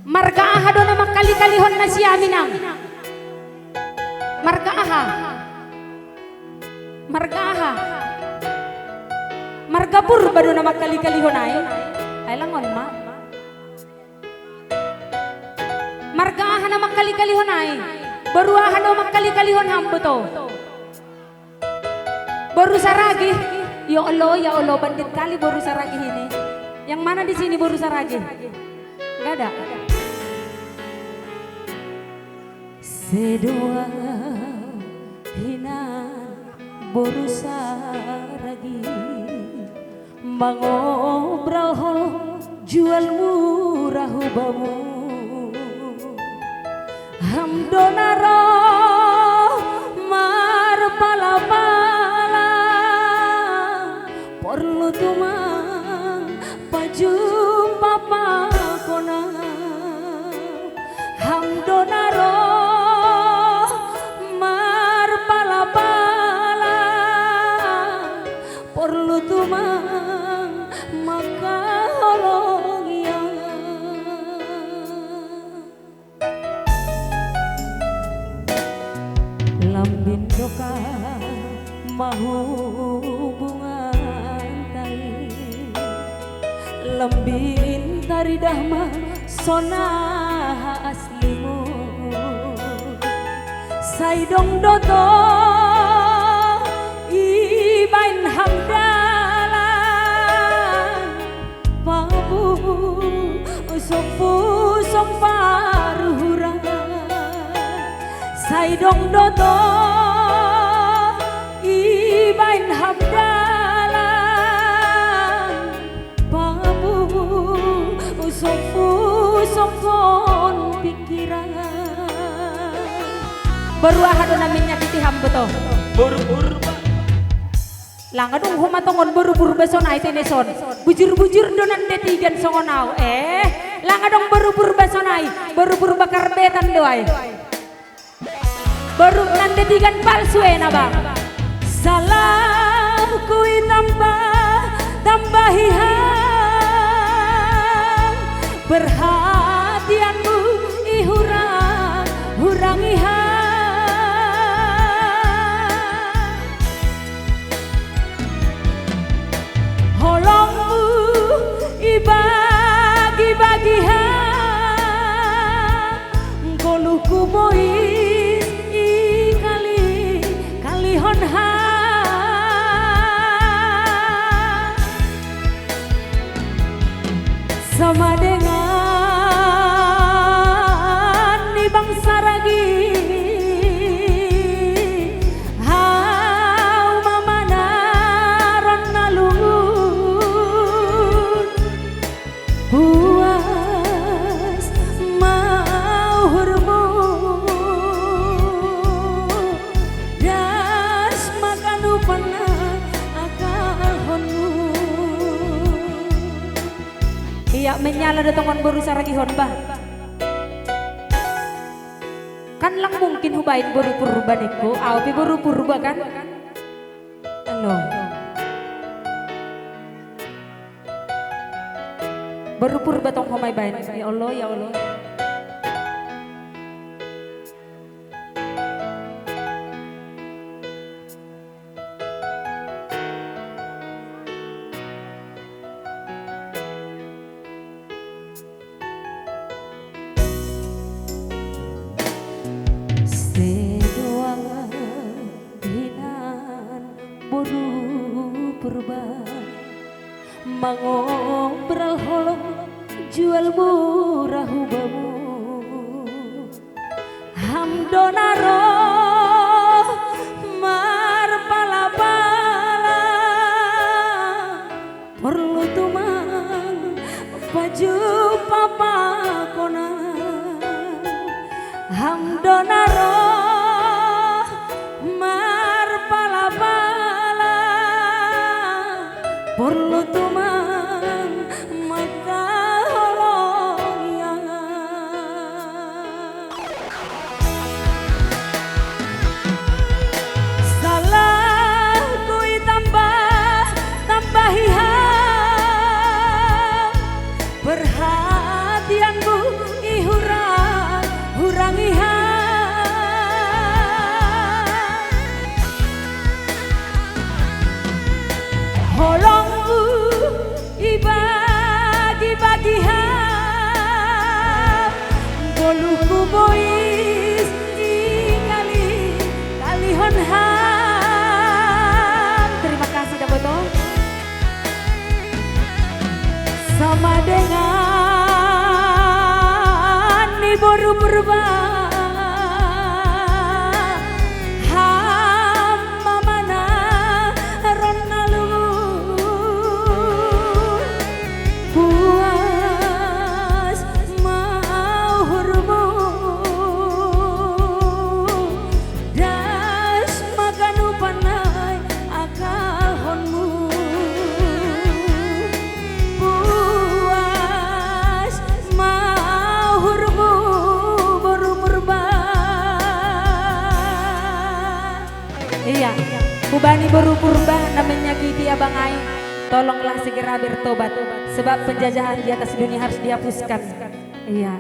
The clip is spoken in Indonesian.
Marga aha do na makali-kalihon na siya minang. Marga aha. Marga aha. Marga purba do na makali-kalihon ay langon ma. Marga aha na makali-kalihon ay. Baru aha do makali-kalihon hambo to. Baru saragi. Ya Allah, bandit kali baru saragi ini. Yang mana di sini baru saragi? Enggak ada. Sedua hina baru saragi. Mangobrol jual murah hubamu. Hamdonaro marpala-pala perlu tumang pajumpa pakona hamdonaro marpala-pala perlu tumang maka holong yang lambin doka mahu hubungan tali lambin tari dahma sona aslimu saidong doto ibain hamdalan pabu usok paruhurang saidong doto ibain hamdalan pabu usok pikiran baru ahado namin nyakiti hambo to buru-buru ba langga dong humatongon buru-buru bason ay teneson bujur-bujur donan detigan songonaw langga dong buru-buru bason ay buru-buru bakar betan doay baru nanti tigan palsu na bang salah kui tambahihan perhatianmu hurangihan holongmu ibagi-bagihan koluku moi sama dengan ni bangsa ragi hau mamana ron nalungun puas mau hurmu das makan upana akal honmu iya menyala datongan baru saragi honba kan lang mungkin hubain baru purba neko awi baru purba kan halo baru purba tong homay bain ya Allah ya Allah mangobrol holong jual murah hubamu hamdonaro marpala-pala perlu tumang baju papa kona hamdonaro marpala-pala perlu tumang maka holong yang salah kui tambahihan perhatianmu kurangi holongku ibagi-bagi boluku bois kalihon terima kasih Daboto sama dengan nih boru purba hamba mana ron alun puas mau hurmu das maganu panai akal honmu puas mau hurmu boru purba iya kubani boru purba namanya Giti abang Ai tolonglah segera bertobat sebab penjajahan di atas dunia harus dihapuskan iya